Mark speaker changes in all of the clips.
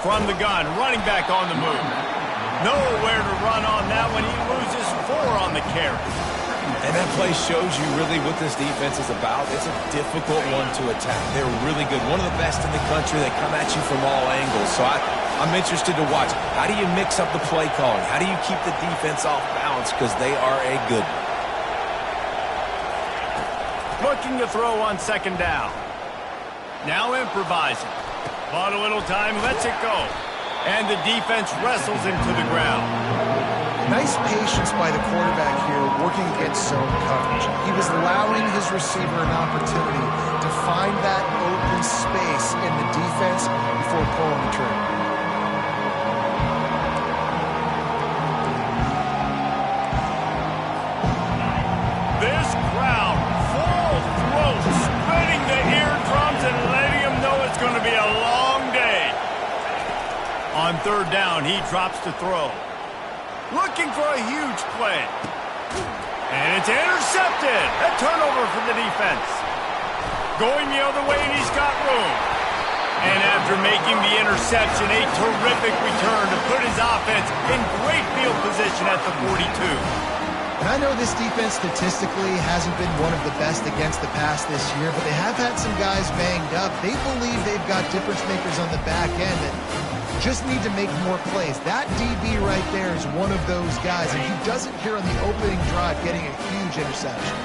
Speaker 1: From the gun, running back on the move. Nowhere to run on that when he loses 4 on the carry.
Speaker 2: And that play shows you really what this defense is about. It's a difficult one to attack. They're really good. One of the best in the country. They come at you from all angles. So I'm interested to watch. How do you mix up the play calling? How do you keep the defense off balance? Because they are a good one.
Speaker 1: Looking to throw on second down. Now improvising. Bought a little time, lets it go. And the defense wrestles him to the ground.
Speaker 3: Nice patience by the quarterback here working against zone coverage. He was allowing his receiver an opportunity to find that open space in the defense before pulling the trigger.
Speaker 1: This crowd, full throat, spreading the eardrums and letting them know it's going to be a long day. On third down, he drops to throw. Looking for a huge play. And it's intercepted. A turnover for the defense. Going the other way, and he's got room. And after making the interception, a terrific return to put his offense in great field position at the 42.
Speaker 3: And I know this defense statistically hasn't been one of the best against the pass this year, but they have had some guys banged up. They believe they've got difference makers on the back end that just need to make more plays. That DB right there is one of those guys, and he does it here on the opening drive, getting a huge interception.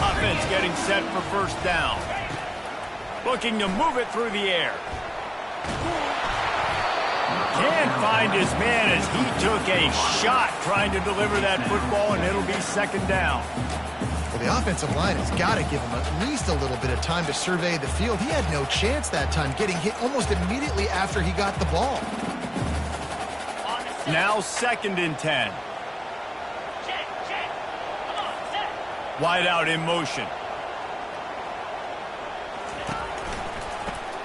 Speaker 1: Offense getting set for first down. Looking to move it through the air. Can't find his man as he took a shot trying to deliver that football, and it'll be second down.
Speaker 3: Well, the offensive line has got to give him at least a little bit of time to survey the field. He had no chance that time, getting hit almost immediately after he got the ball.
Speaker 1: Now second and 10. Wide out in motion.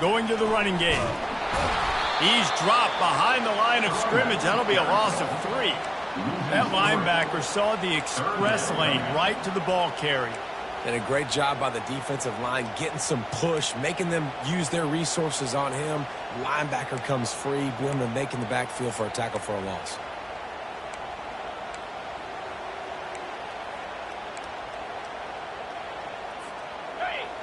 Speaker 1: Going to the running game. He's dropped behind the line of scrimmage. That'll be a loss of 3. That linebacker saw the express lane right to the ball carrier.
Speaker 2: And a great job by the defensive line getting some push, making them use their resources on him. Linebacker comes free, boom, and making the backfield for a tackle for a loss.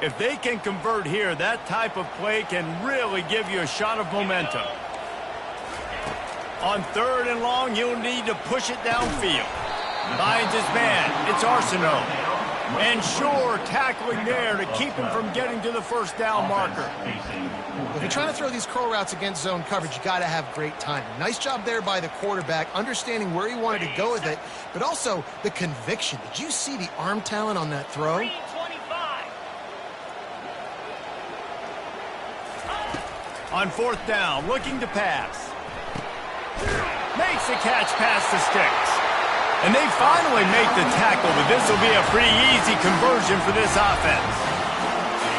Speaker 1: If they can convert here, that type of play can really give you a shot of momentum. On third and long, he'll need to push it downfield. Finds his man. It's Arsenault. And sure, tackling there to keep him from getting to the first down marker.
Speaker 3: If you're trying to throw these curl routes against zone coverage, you got to have great timing. Nice job there by the quarterback, understanding where he wanted to go with it, but also the conviction. Did you see the arm talent on that throw?
Speaker 1: On fourth down, looking to pass. Makes the catch past the sticks. And they finally make the tackle, but this will be a pretty easy conversion for this offense.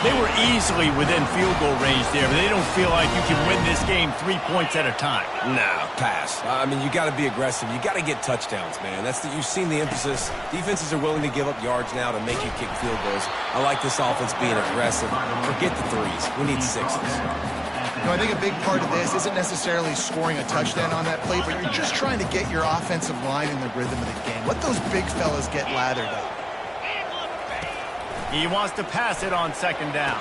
Speaker 1: They were easily within field goal range there, but they don't feel like you can win this game 3 points at a time.
Speaker 2: No, pass. I mean, you got to be aggressive. You got to get touchdowns, man. You've seen the emphasis. Defenses are willing to give up yards now to make you kick field goals. I like this offense being aggressive. Forget the 3s. We need 6s.
Speaker 3: I think a big part of this isn't necessarily scoring a touchdown on that play, but you're just trying to get your offensive line in the rhythm of the game. Let those big fellas get lathered up.
Speaker 1: He wants to pass it on second down.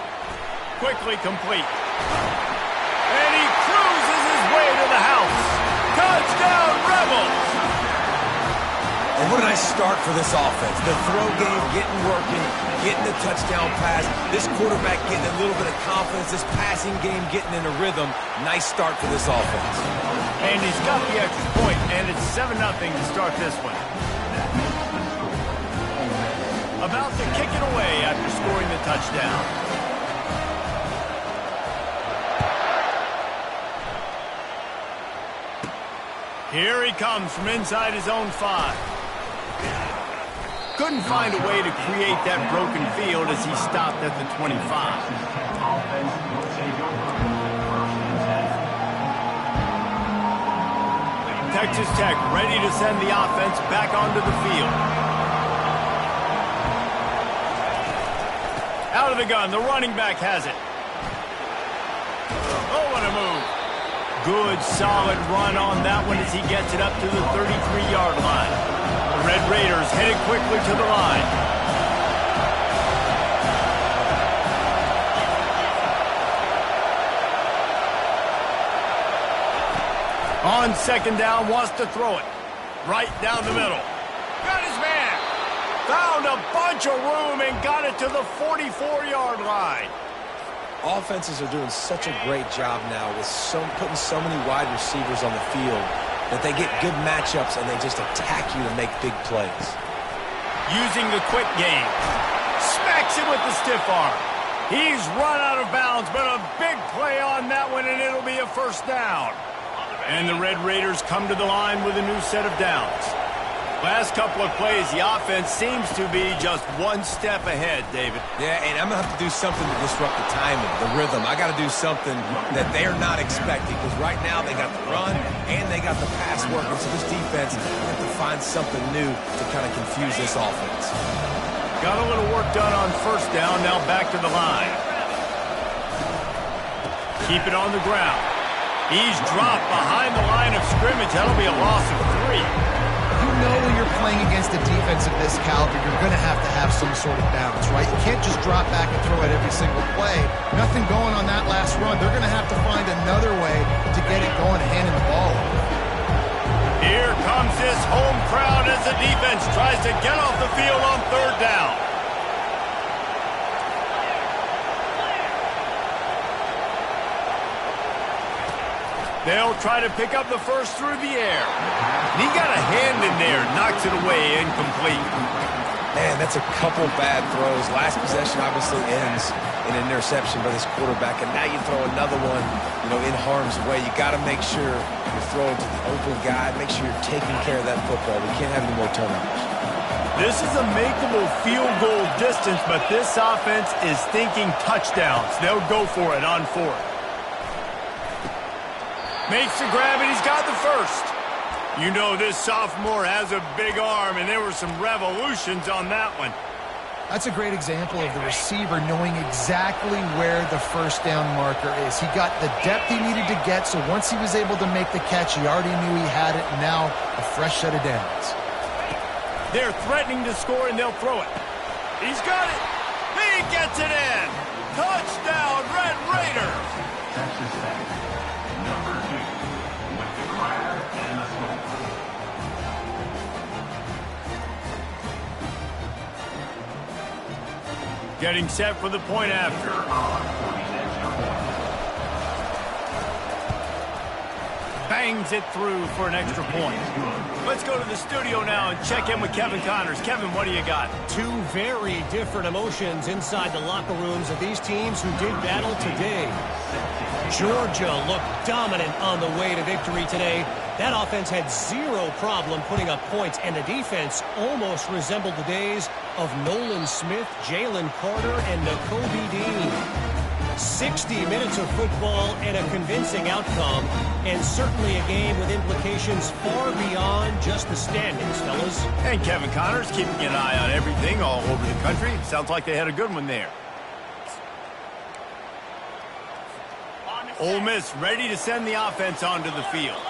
Speaker 1: Quickly complete. And he cruises his way to the house. Touchdown, Rebels!
Speaker 2: And what a nice start for this offense. The throw game getting working, getting the touchdown pass. This quarterback getting a little bit of confidence. This passing game getting in a rhythm. Nice start for this offense.
Speaker 1: And he's got the extra point, and it's 7-0 to start this one. About to kick it away after scoring the touchdown. Here he comes from inside his own 5. Couldn't find a way to create that broken field as he stopped at the 25. Texas Tech ready to send the offense back onto the field. Out of the gun, the running back has it. Oh, what a move. good, solid run on that one as he gets it up to the 33-yard line. The Red Raiders headed quickly to the line. On second down, wants to throw it. Right down the middle. Got his man. Found a bunch of room and got it to the 44-yard line.
Speaker 2: Offenses are doing such a great job now with putting so many wide receivers on the field that they get good matchups and they just attack you to make big plays.
Speaker 1: Using the quick game. Smacks him with the stiff arm. He's run out of bounds, but a big play on that one, and it'll be a first down. And the Red Raiders come to the line with a new set of downs. Last couple of plays, the offense seems to be just one step ahead, David.
Speaker 2: Yeah, and I'm going to have to do something to disrupt the timing, the rhythm. I got to do something that they're not expecting, because right now they got the run and they got the pass working. So this defense has to find something new to kind of confuse this offense.
Speaker 1: Got a little work done on first down, now back to the line. Keep it on the ground. He's dropped behind the line of scrimmage. That'll be a loss of 3.
Speaker 3: You know when you're playing against a defense of this caliber, you're going to have some sort of balance, right? You can't just drop back and throw it every single play. Nothing going on that last run. They're going to have to find another way to get it going, handing the ball over.
Speaker 1: Here comes this home crowd as the defense tries to get off the field on third down. They'll try to pick up the first through the air. And he got a hand in there, knocks it away, incomplete.
Speaker 2: Man, that's a couple bad throws. Last possession obviously ends in an interception by this quarterback, and now you throw another one, in harm's way. You got to make sure you're throwing to the open guy. Make sure you're taking care of that football. We can't have any more turnovers.
Speaker 1: This is a makeable field goal distance, but this offense is thinking touchdowns. They'll go for it on fourth. Makes the grab, and he's got the first. You know this sophomore has a big arm, and there were some revolutions on that one.
Speaker 3: That's a great example of the receiver knowing exactly where the first down marker is. He got the depth he needed to get, so once he was able to make the catch, he already knew he had it, and now a fresh set of downs.
Speaker 1: They're threatening to score, and they'll throw it. He's got it. He gets it in. Touchdown, Red Raiders.
Speaker 4: Texas Tech, number 2, with the Crider and the Smoke.
Speaker 1: Getting set for the point after. Bangs it through for an extra point. Let's go to the studio now and check in with Kevin Connors. Kevin, what do you got?
Speaker 5: Two very different emotions inside the locker rooms of these teams who did battle today. Georgia looked dominant on the way to victory today. That offense had zero problem putting up points, and the defense almost resembled the days of Nolan Smith, Jalen Carter, and Nakobe Dean. 60 minutes of football and a convincing outcome, and certainly a game with implications far beyond just the standings, fellas.
Speaker 1: And Kevin Connors keeping an eye on everything all over the country. Sounds like they had a good one there. Ole Miss ready to send the offense onto the field.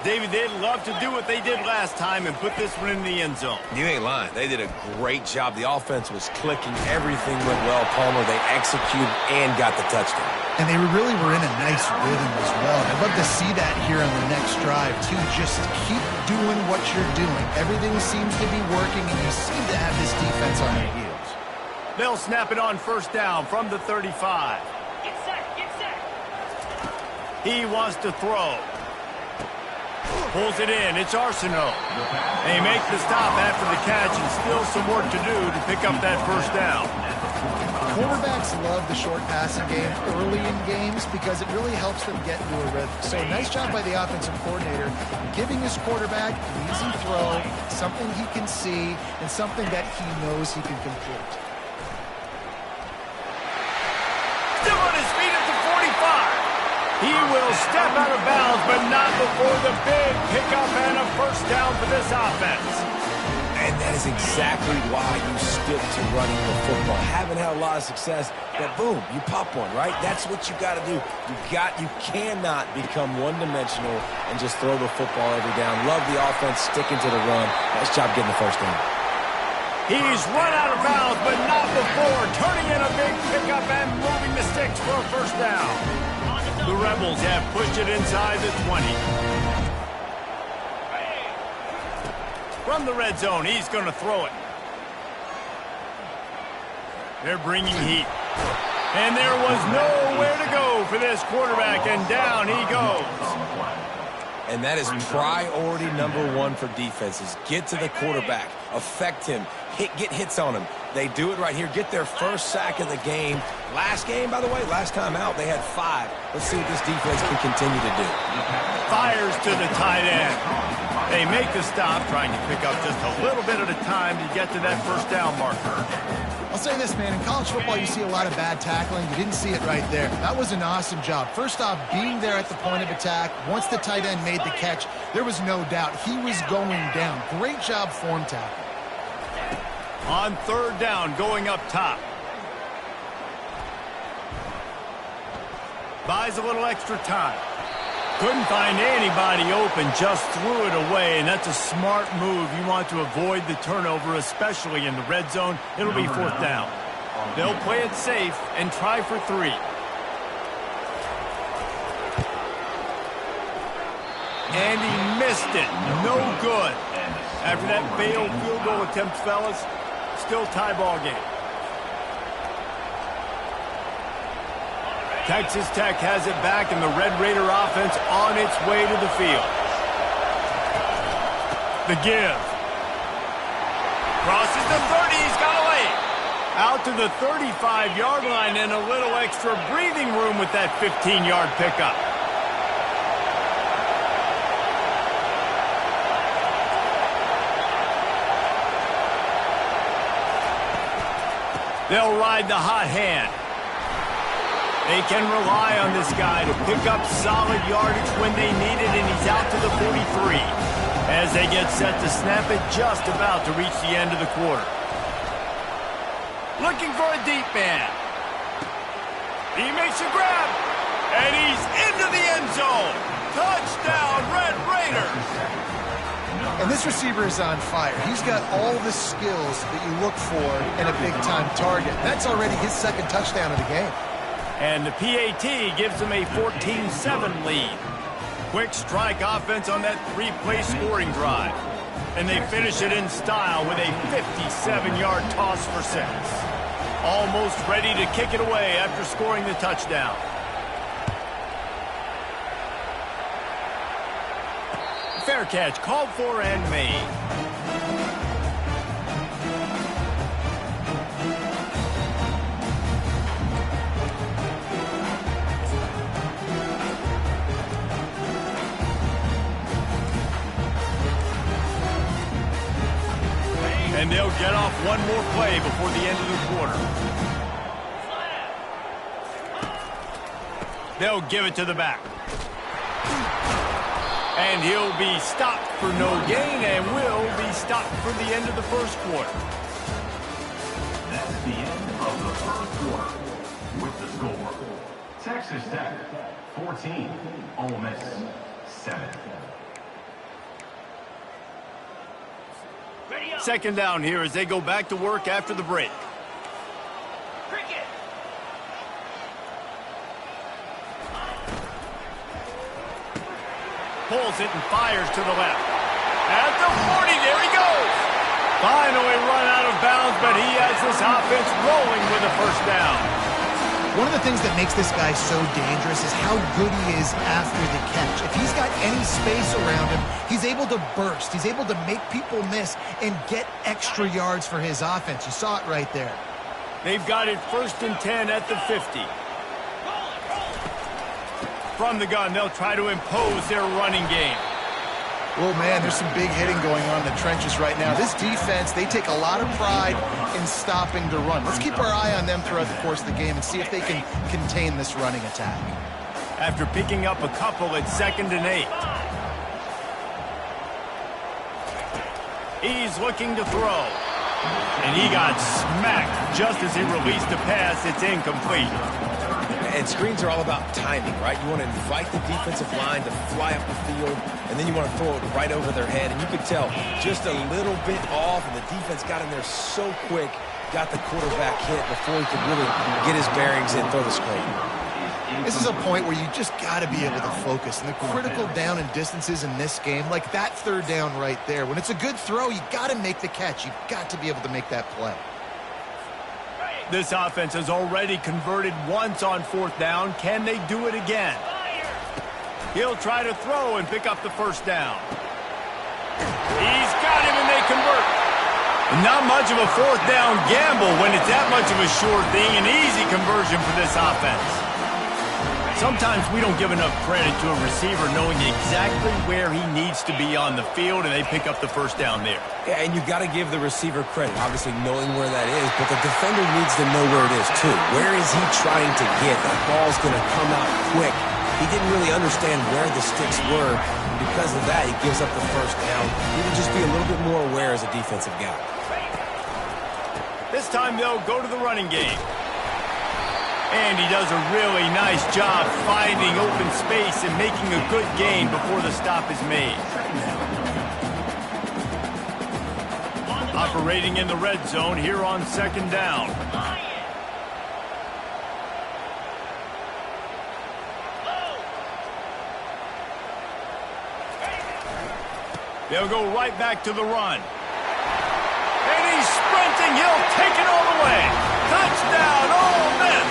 Speaker 1: David, they'd love to do what they did last time and put this one in the end zone.
Speaker 2: You ain't lying. They did a great job. The offense was clicking. Everything went well, Palmer. They executed and got the touchdown.
Speaker 3: And they really were in a nice rhythm as well. I'd love to see that here on the next drive, too. Just keep doing what you're doing. Everything seems to be working, and you seem to have this defense on your heels.
Speaker 1: They'll snap it on first down from the 35.
Speaker 6: Get set, get set.
Speaker 1: He wants to throw. Pulls it in. It's Arsenault. They make the stop after the catch, and still some work to do to pick up that first down.
Speaker 3: Quarterbacks love the short passing game early in games because it really helps them get into a rhythm. So nice job by the offensive coordinator giving his quarterback an easy throw, something he can see, and something that he knows he can complete.
Speaker 1: Still on his feet at the 45. He will step out of bounds, but not before the big pickup and a first down for this offense.
Speaker 2: And that is exactly why you stick to running the football. Haven't had a lot of success, but boom, you pop one, right? That's what you got to do. You cannot become one-dimensional and just throw the football every down. Love the offense sticking to the run. Nice job getting the first down.
Speaker 1: He's run out of bounds, but not before turning in a big pickup and moving the sticks for a first down. The Rebels have pushed it inside the 20. From the red zone, he's going to throw it. They're bringing heat. And there was nowhere to go for this quarterback, and down he goes.
Speaker 2: And that is priority number one for defenses. Get to the quarterback, affect him, get hits on him. They do it right here. Get their first sack of the game. Last game, by the way, last time out, they had 5. Let's see what this defense can continue to do.
Speaker 1: Fires to the tight end. They make the stop, trying to pick up just a little bit at a time to get to that first down marker.
Speaker 3: I'll say this, man. In college football, you see a lot of bad tackling. You didn't see it right there. That was an awesome job. First off, being there at the point of attack. Once the tight end made the catch, there was no doubt he was going down. Great job form tackle.
Speaker 1: On third down, going up top. Buys a little extra time. Couldn't find anybody open, just threw it away, and that's a smart move. You want to avoid the turnover, especially in the red zone. It'll be fourth down. They'll play it safe and try for 3. And he missed it. No good. After that failed field goal attempt, fellas, still tie ball game. Texas Tech has it back, and the Red Raider offense on its way to the field. The give. Crosses the 30. He's got a lane. Out to the 35-yard line, and a little extra breathing room with that 15-yard pickup. They'll ride the hot hand. They can rely on this guy to pick up solid yardage when they need it, and he's out to the 43 as they get set to snap it just about to reach the end of the quarter. Looking for a deep man. He makes a grab, and he's into the end zone. Touchdown, Red Raiders.
Speaker 3: And this receiver is on fire. He's got all the skills that you look for in a big-time target. That's already his second touchdown of the game.
Speaker 1: And the PAT gives them a 14-7 lead. Quick strike offense on that 3-play scoring drive. And they finish it in style with a 57-yard toss for 6. Almost ready to kick it away after scoring the touchdown. Fair catch called for and made. And they'll get off one more play before the end of the quarter. They'll give it to the back. And he'll be stopped for no gain and will be stopped for the end of the first quarter.
Speaker 4: That's the end of the first quarter. With the score, Texas Tech 14, Ole Miss 7.
Speaker 1: Second down here as they go back to work after the break. Pulls it and fires to the left. At the 40, there he goes. Finally run out of bounds, but he has this offense rolling with a first down.
Speaker 3: One of the things that makes this guy so dangerous is how good he is after the catch. If he's got any space around him, he's able to burst. He's able to make people miss and get extra yards for his offense. You saw it right there.
Speaker 1: They've got it 1st and 10 at the 50. From the gun, they'll try to impose their running game.
Speaker 3: Oh, man, there's some big hitting going on in the trenches right now. This defense, they take a lot of pride in stopping the run. Let's keep our eye on them throughout the course of the game and see if they can contain this running attack.
Speaker 1: After picking up a couple, it's 2nd and 8. He's looking to throw. And he got smacked just as he released the pass. It's incomplete.
Speaker 2: And screens are all about timing, right? You want to invite the defensive line to fly up the field, and then you want to throw it right over their head. And you could tell just a little bit off, and the defense got in there so quick, got the quarterback hit before he could really get his bearings and throw the screen.
Speaker 3: This is a point where you just got to be able to focus. And the critical down and distances in this game, like that third down right there, when it's a good throw, you got to make the catch. You've got to be able to make that play.
Speaker 1: This offense has already converted once on fourth down. Can they do it again? He'll try to throw and pick up the first down. He's got him and they convert. Not much of a fourth down gamble when it's that much of a sure thing. An easy conversion for this offense. Sometimes we don't give enough credit to a receiver knowing exactly where he needs to be on the field, and they pick up the first down there.
Speaker 2: Yeah, and you've got to give the receiver credit, obviously knowing where that is, but the defender needs to know where it is too. Where is he trying to get? That ball's going to come out quick. He didn't really understand where the sticks were. Because of that, he gives up the first down. He would just be a little bit more aware as a defensive guy.
Speaker 1: This time they'll go to the running game. And he does a really nice job finding open space and making a good gain before the stop is made. Operating in the red zone here on second down. They'll go right back to the run. And he's sprinting. He'll take it all the way. Touchdown, Ole Miss.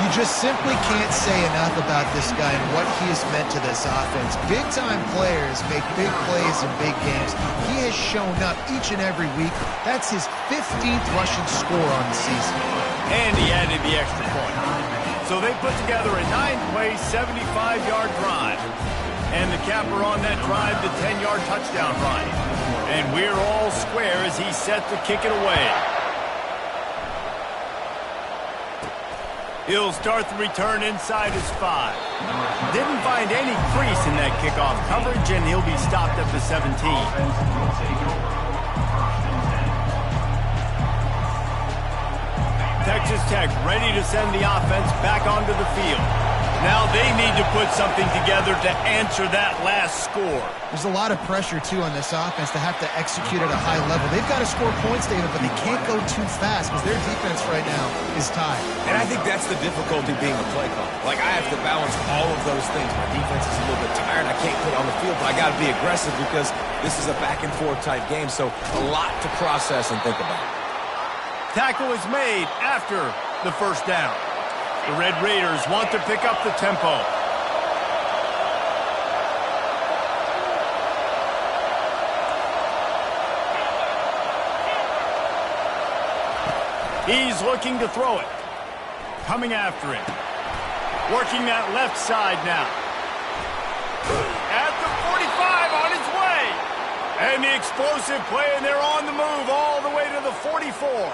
Speaker 3: You just simply can't say enough about this guy and what he has meant to this offense. Big-time players make big plays in big games. He has shown up each and every week. That's his 15th rushing score on the season.
Speaker 1: And he added the extra point. So they put together a 9-play, 75-yard drive. And the capper on that drive, the 10-yard touchdown run. And we're all square as he's set to kick it away. He'll start the return inside his 5. Didn't find any crease in that kickoff coverage, and he'll be stopped at the 17. Texas Tech ready to send the offense back onto the field. Now they need to put something together to answer that last score.
Speaker 3: There's a lot of pressure, too, on this offense to have to execute at a high level. They've got to score points, David, but they can't go too fast because their defense right now is tied.
Speaker 2: And I think that's the difficulty being a play caller. Like, I have to balance all of those things. My defense is a little bit tired. I can't put it on the field, but I got to be aggressive because this is a back-and-forth type game, so a lot to process and think about.
Speaker 1: Tackle is made after the first down. The Red Raiders want to pick up the tempo. He's looking to throw it. Coming after him. Working that left side now. At the 45 on his way. And the explosive play, and they're on the move all the way to the 44.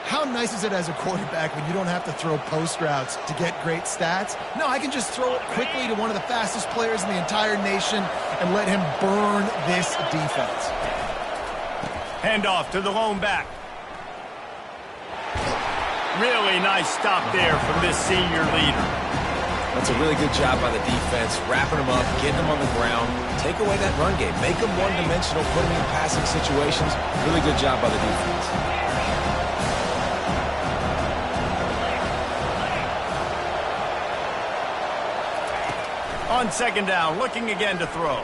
Speaker 3: How nice is it as a quarterback when you don't have to throw post routes to get great stats? No, I can just throw it quickly to one of the fastest players in the entire nation and let him burn this defense.
Speaker 1: Handoff to the lone back. Really nice stop there from this senior leader.
Speaker 2: That's a really good job by the defense, wrapping them up, getting them on the ground, take away that run game, make them one-dimensional, put them in passing situations. Really good job by the defense.
Speaker 1: On second down, looking again to throw.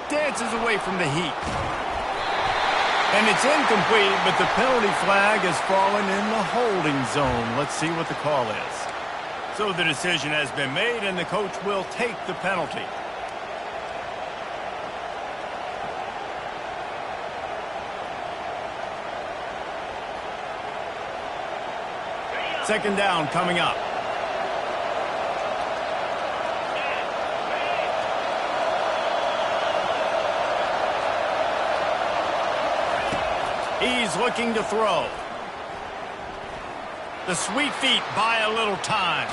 Speaker 1: Dances away from the heat. And it's incomplete, but the penalty flag has fallen in the holding zone. Let's see what the call is. So the decision has been made, and the coach will take the penalty. Second down coming up. He's looking to throw. The sweet feet buy a little time.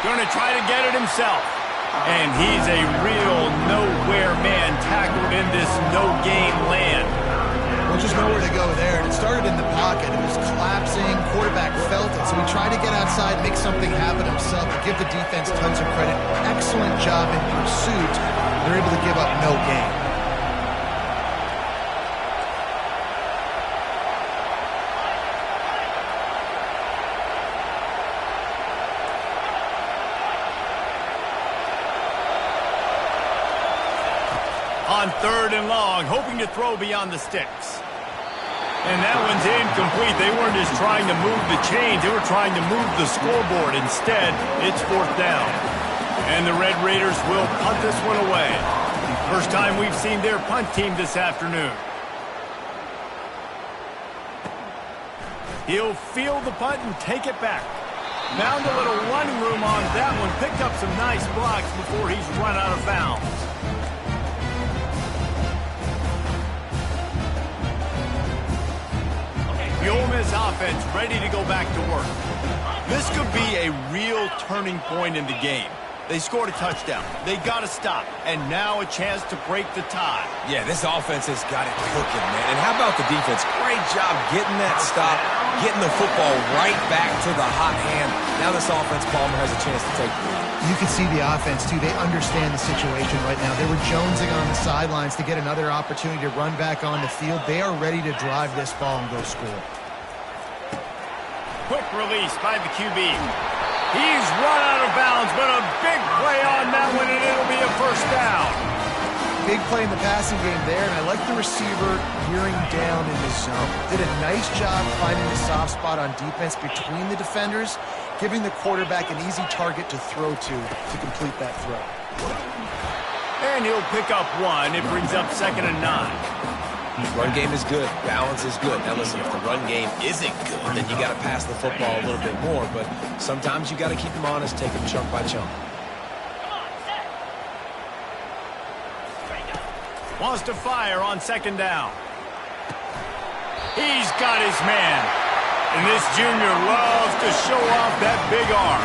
Speaker 1: Going to try to get it himself. And he's a real nowhere man tackled in this no-gain land.
Speaker 3: Well, just nowhere to go there. And it started in the pocket. It was collapsing. Quarterback felt it. So he tried to get outside, make something happen himself, and give the defense tons of credit. Excellent job in pursuit. They're able to give up no gain.
Speaker 1: On 3rd and long, hoping to throw beyond the sticks. And that one's incomplete. They weren't just trying to move the chains. They were trying to move the scoreboard. Instead, it's 4th down. And the Red Raiders will punt this one away. First time we've seen their punt team this afternoon. He'll field the punt and take it back. Found a little running room on that one. Picked up some nice blocks before he's run out of bounds. The Ole Miss offense ready to go back to work. This could be a real turning point in the game. They scored a touchdown. They got to stop. And now a chance to break the tie.
Speaker 2: Yeah, this offense has got it cooking, man. And how about the defense? Great job getting that stop, getting the football right back to the hot hand. Now this offense, Palmer, has a chance to take the lead.
Speaker 3: You can see the offense, too. They understand the situation right now. They were jonesing on the sidelines to get another opportunity to run back on the field. They are ready to drive this ball and go score.
Speaker 1: Quick release by the QB. He's run out of bounds, but a big play on that one, and it'll be a 1st down.
Speaker 3: Big play in the passing game there, and I like the receiver gearing down in the zone. Did a nice job finding the soft spot on defense between the defenders, giving the quarterback an easy target to throw to complete that throw.
Speaker 1: And he'll pick up 1. It brings up 2nd and 9.
Speaker 2: Run game is good. Balance is good. Now listen, if the run game isn't good, then you got to pass the football a little bit more. But sometimes you got to keep them honest, take them chunk by chunk.
Speaker 1: Wants to fire on 2nd down. He's got his man. And this junior loves to show off that big arm.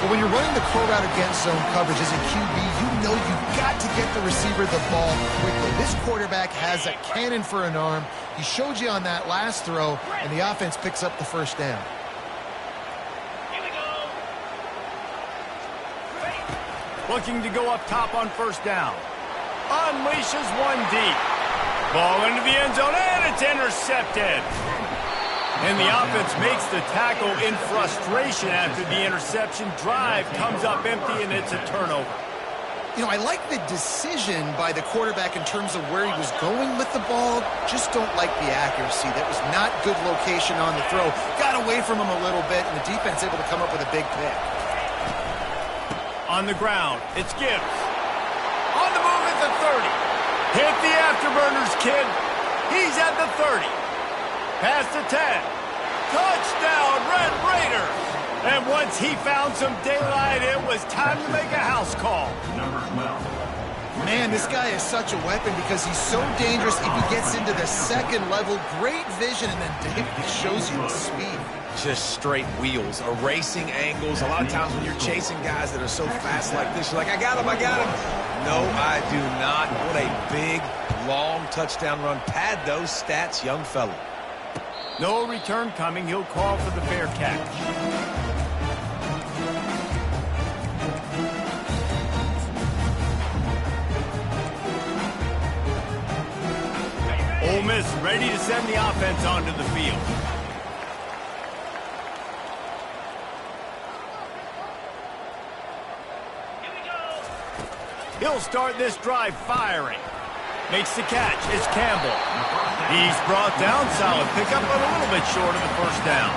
Speaker 3: But when you're running the curl route against zone coverage as a QB, you know you've got to get the receiver the ball quickly. This quarterback has a cannon for an arm. He showed you on that last throw, and the offense picks up the 1st down.
Speaker 1: Here we go. Looking to go up top on 1st down. Unleashes one deep. Ball into the end zone, and it's intercepted. And the offense makes the tackle in frustration after the interception. Drive comes up empty, and it's a turnover.
Speaker 3: You know, I like the decision by the quarterback in terms of where he was going with the ball. Just don't like the accuracy. That was not good location on the throw. Got away from him a little bit, and the defense able to come up with a big pick.
Speaker 1: On the ground, it's Gibbs. On the move at the 30. Hit the afterburners, kid. He's at the 30. Past the 10. Touchdown, Red Raiders. And once he found some daylight, it was time to make a house call.
Speaker 4: Number 12.
Speaker 3: Man, this guy is such a weapon because he's so dangerous if he gets into the 2nd level. Great vision, and then Dave shows you his speed.
Speaker 2: Just straight wheels, erasing angles. A lot of times when you're chasing guys that are so fast like this, you're like, I got him. No, I do not. What a big, long touchdown run. Pad those stats, young fella.
Speaker 1: No return coming. He'll call for the fair catch. Ole Miss ready to send the offense onto the field. He'll start this drive firing. Makes the catch. It's Campbell. He's brought down. Solid pickup, but a little bit short of the 1st down.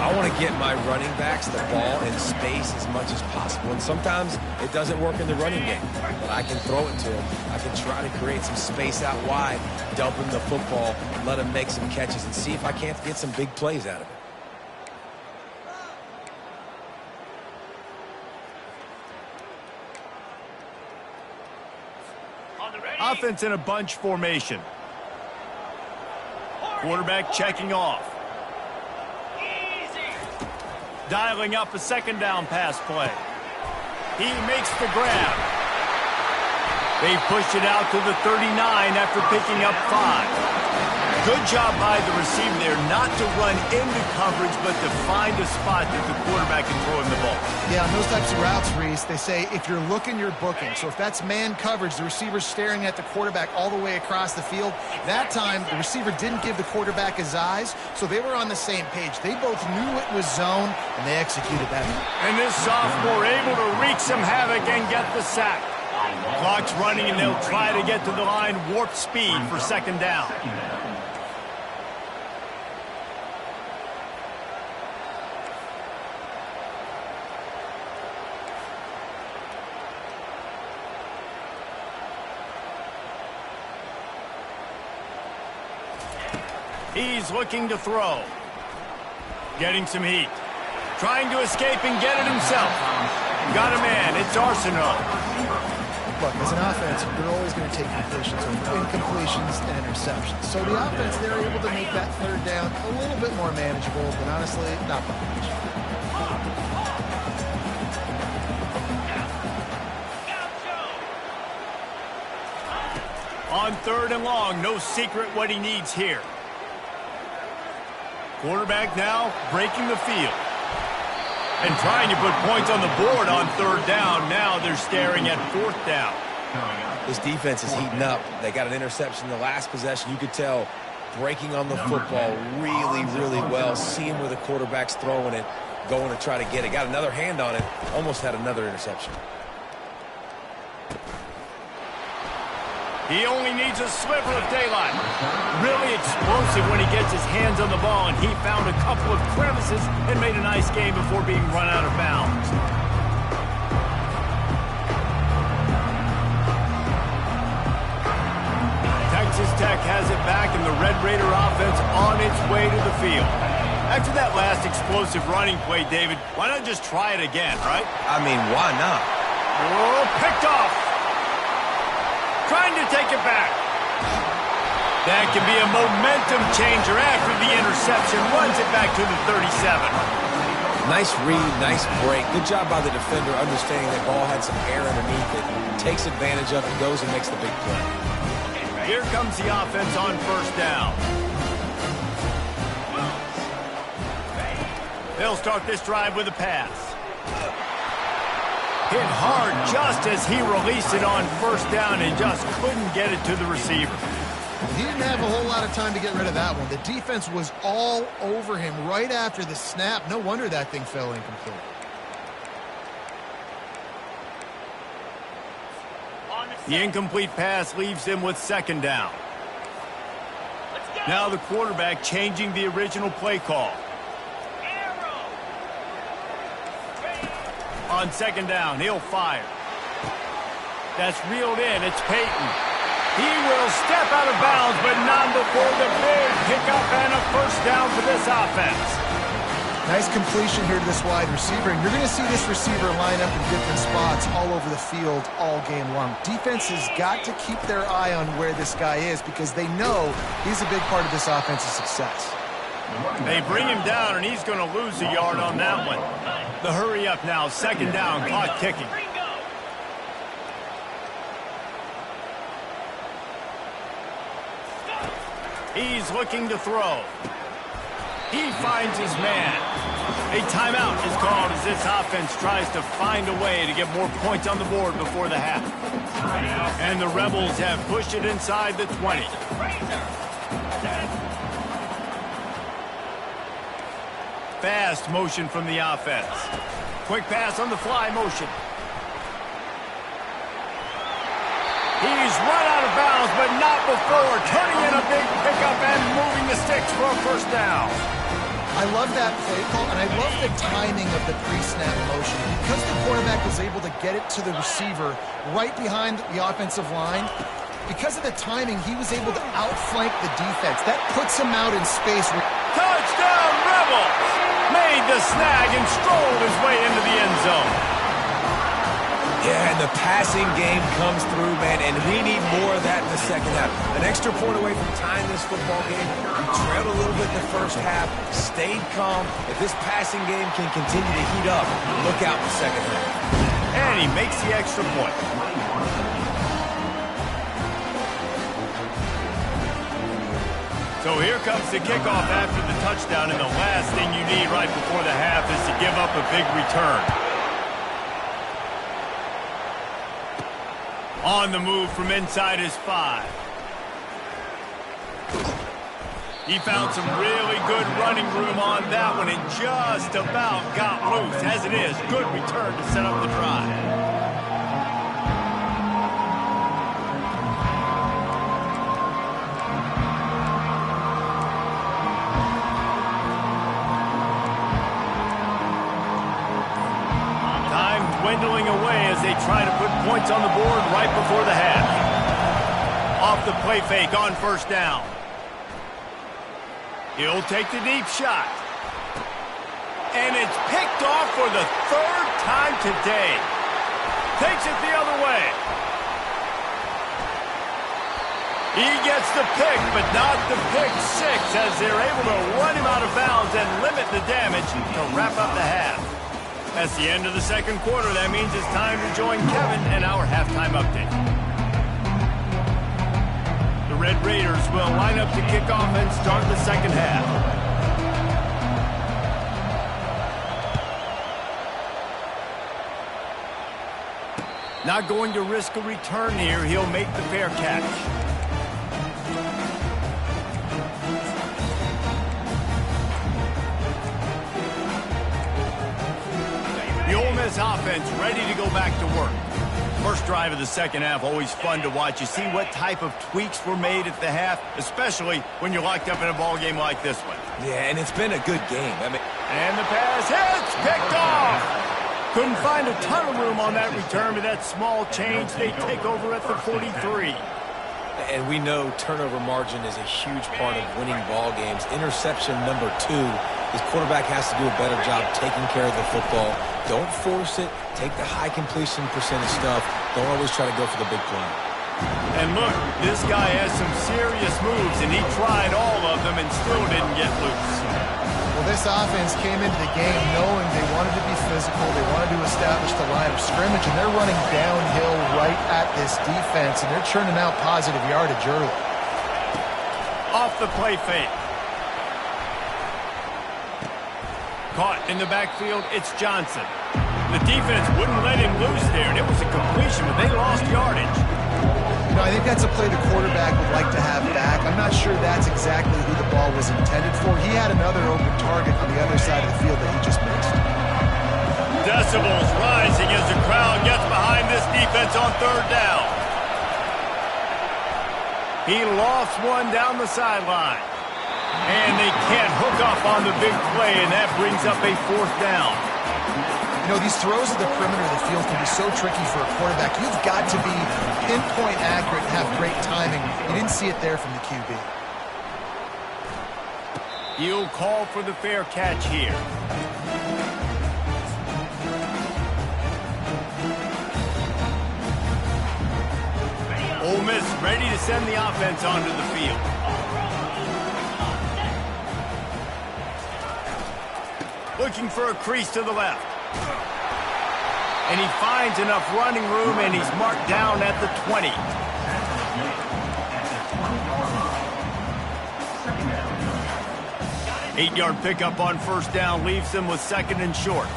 Speaker 2: I want to get my running backs the ball in space as much as possible. And sometimes it doesn't work in the running game, but I can throw it to him. I can try to create some space out wide, dump him the football, let him make some catches, and see if I can't get some big plays out of it.
Speaker 1: Offense in a bunch formation. Quarterback checking off. Dialing up a 2nd down pass play. He makes the grab. They push it out to the 39 after picking up 5. Good job by the receiver there not to run into coverage, but to find a spot that the quarterback can throw him the ball.
Speaker 3: Yeah, on those types of routes, Reese, they say if you're looking, you're booking. So if that's man coverage, the receiver's staring at the quarterback all the way across the field. That time, the receiver didn't give the quarterback his eyes, so they were on the same page. They both knew it was zone, and they executed that.
Speaker 1: And this sophomore able to wreak some havoc and get the sack. Clock's running, and they'll try to get to the line warp speed for second down. He's looking to throw. Getting some heat. Trying to escape and get it himself. Got a man. It's Arsenal.
Speaker 3: Look, as an offense, you're always going to take completions over incompletions and interceptions. So the offense, they're able to make that third down a little bit more manageable, but honestly, not by much.
Speaker 1: On 3rd and long, no secret what he needs here. Quarterback now breaking the field. And trying to put points on the board on 3rd down. Now they're staring at 4th down.
Speaker 2: This defense is heating up. They got an interception in the last possession. You could tell breaking on the football really, really well. Seeing where the quarterback's throwing it, going to try to get it. Got another hand on it. Almost had another interception.
Speaker 1: He only needs a sliver of daylight. Really explosive when he gets his hands on the ball, and he found a couple of crevices and made a nice game before being run out of bounds. Texas Tech has it back, and the Red Raider offense on its way to the field. After that last explosive running play, David, why not just try it again, right?
Speaker 2: I mean, why not?
Speaker 1: Oh, picked off. Trying to take it back. That can be a momentum changer after the interception. Runs it back to the 37.
Speaker 2: Nice read, nice break. Good job by the defender understanding that ball had some air underneath it. Takes advantage of it, goes and makes the big play.
Speaker 1: Here comes the offense on 1st down. They'll start this drive with a pass. Hit hard just as he released it on 1st down and just couldn't get it to the receiver.
Speaker 3: He didn't have a whole lot of time to get rid of that one. The defense was all over him right after the snap. No wonder that thing fell incomplete.
Speaker 1: The incomplete pass leaves him with 2nd down. Now the quarterback changing the original play call. On 2nd down, he'll fire. That's reeled in. It's Peyton. He will step out of bounds, but not before the big pickup and a 1st down for this offense.
Speaker 3: Nice completion here to this wide receiver, and you're going to see this receiver line up in different spots all over the field all game long. Defense has got to keep their eye on where this guy is because they know he's a big part of this offense's success.
Speaker 1: They bring him down, and he's going to lose a yard on that one. The hurry up now, 2nd down, clock ticking. He's looking to throw. He finds his man. A timeout is called as this offense tries to find a way to get more points on the board before the half. And the Rebels have pushed it inside the 20. Fast motion from the offense. Quick pass on the fly motion. He's run out of bounds, but not before turning in a big pickup and moving the sticks for a 1st down.
Speaker 3: I love that play call, and I love the timing of the pre-snap motion. Because the quarterback was able to get it to the receiver right behind the offensive line, because of the timing, he was able to outflank the defense. That puts him out in space.
Speaker 1: Touchdown, Rebels! Made the snag and strolled his way into the end zone.
Speaker 2: Yeah, and the passing game comes through, man, and we need more of that in the 2nd half. An extra point away from tying this football game. We trailed a little bit in the 1st half, stayed calm. If this passing game can continue to heat up, look out in the 2nd half.
Speaker 1: And he makes the extra point. So here comes the kickoff after the touchdown, and the last thing you need right before the half is to give up a big return. On the move from inside his 5. He found some really good running room on that one and just about got loose. As it is, good return to set up the drive. Dwindling away as they try to put points on the board right before the half. Off the play fake on first down. He'll take the deep shot. And it's picked off for the 3rd time today. Takes it the other way. He gets the pick, but not the pick 6 as they're able to run him out of bounds and limit the damage to wrap up the half. That's the end of the second quarter. That means it's time to join Kevin and our halftime update. The Red Raiders will line up to kick off and start the second half. Not going to risk a return here. He'll make the fair catch. The Ole Miss offense ready to go back to work. First drive of the second half, always fun to watch. You see what type of tweaks were made at the half, especially when you're locked up in a ball game like this one.
Speaker 2: Yeah, and it's been a good game.
Speaker 1: And the pass hits, picked off. Couldn't find a ton of room on that return, but that small change, they take over at the 43.
Speaker 2: And we know turnover margin is a huge part of winning ball games. Interception number 2. His quarterback has to do a better job taking care of the football. Don't force it. Take the high completion percentage stuff. Don't always try to go for the big play.
Speaker 1: And look, this guy has some serious moves, and he tried all of them and still didn't get loose.
Speaker 3: Well, this offense came into the game knowing they wanted to be physical, they wanted to establish the line of scrimmage, and they're running downhill right at this defense, and they're churning out positive yardage early.
Speaker 1: Off the play fake. Caught in the backfield, it's Johnson. The defense wouldn't let him loose there, and it was a completion, but they lost yardage.
Speaker 3: You know, I think that's a play the quarterback would like to have back. I'm not sure that's exactly who the ball was intended for. He had another open target on the other side of the field that he just missed.
Speaker 1: Decibels rising as the crowd gets behind this defense on third down. He lost one down the sideline. And they can't hook up on the big play, and that brings up a 4th down.
Speaker 3: You know, these throws at the perimeter of the field can be so tricky for a quarterback. You've got to be pinpoint accurate and have great timing. You didn't see it there from the QB.
Speaker 1: He'll call for the fair catch here. Ole Miss ready to send the offense onto the field. Looking for a crease to the left. And he finds enough running room, and he's marked down at the 20. Eight-yard pickup on first down leaves them with 2nd and short.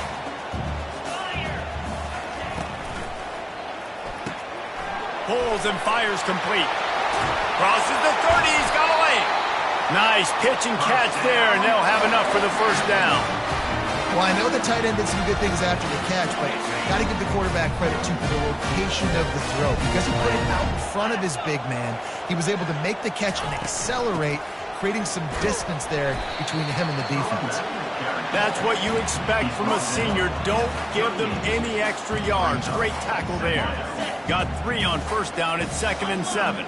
Speaker 1: Pulls and fires complete. Crosses the 30, he's got a lane. Nice pitch and catch there, and they'll have enough for the first down.
Speaker 3: Well, I know the tight end did some good things after the catch, but got to give the quarterback credit, too, for the location of the throw. Because he put it out in front of his big man, he was able to make the catch and accelerate, creating some distance there between him and the defense.
Speaker 1: That's what you expect from a senior. Don't give them any extra yards. Great tackle there. Got 3 on first down. It's 2nd and 7.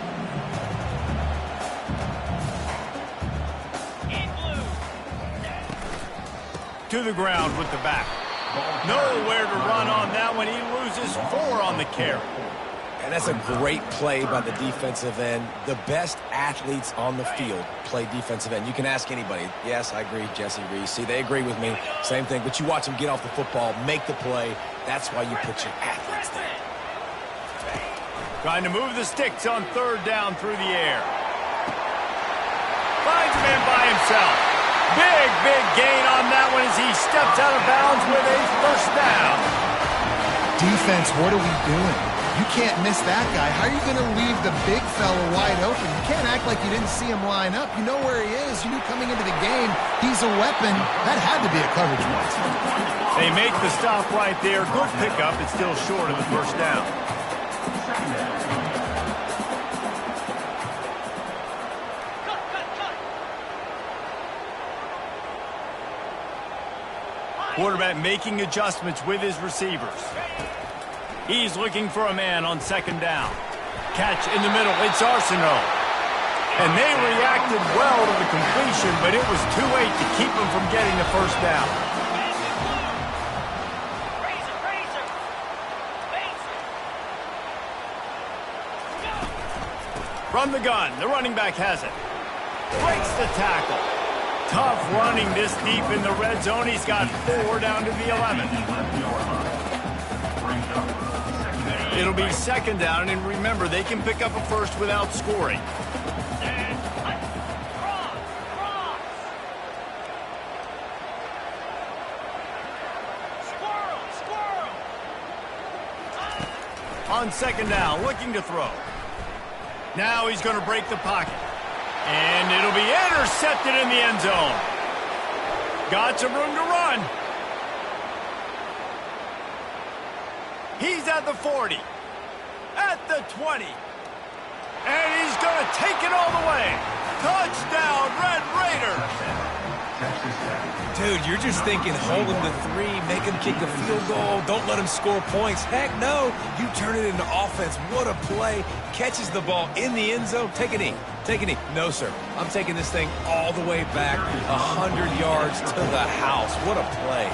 Speaker 1: To the ground with the back. Nowhere to run on that one. He loses 4 on the carry.
Speaker 2: And that's a great play by the defensive end. The best athletes on the field play defensive end. You can ask anybody. Yes, I agree, Jesse Reese. See, they agree with me. Same thing. But you watch them get off the football, make the play. That's why you put your athletes
Speaker 1: Trying to move the sticks on third down through the air. Finds a man by himself. Big gain on that one as he steps out of bounds with a first down.
Speaker 3: Defense, what are we doing? You can't miss that guy. How are you going to leave the big fella wide open? You can't act like you didn't see him line up. You know where he is. You knew coming into the game he's a weapon. That had to be a coverage miss.
Speaker 1: They make the stop right there. Good pickup. It's still short of the first down. Quarterback making adjustments with his receivers. He's looking for a man on second down. Catch in the middle. It's Arsenault. And they reacted well to the completion, but it was too late to keep him from getting the first down. From the gun, the running back has it. Breaks the tackle. Tough running this deep in the red zone. He's got 4 down to the 11. It'll be second down, and remember, they can pick up a first without scoring. On second down, looking to throw. Now he's going to break the pocket. And it'll be intercepted in the end zone. Got some room to run. He's at the 40. At the 20. And he's going to take it all the way. Touchdown, Red Raiders.
Speaker 2: Dude, you're just thinking, hold him to 3, make him kick a field goal, don't let him score points. Heck no, you turn it into offense. What a play. Catches the ball in the end zone. Take a knee. Take a knee. No, sir. I'm taking this thing all the way back 100 yards to the house. What a play.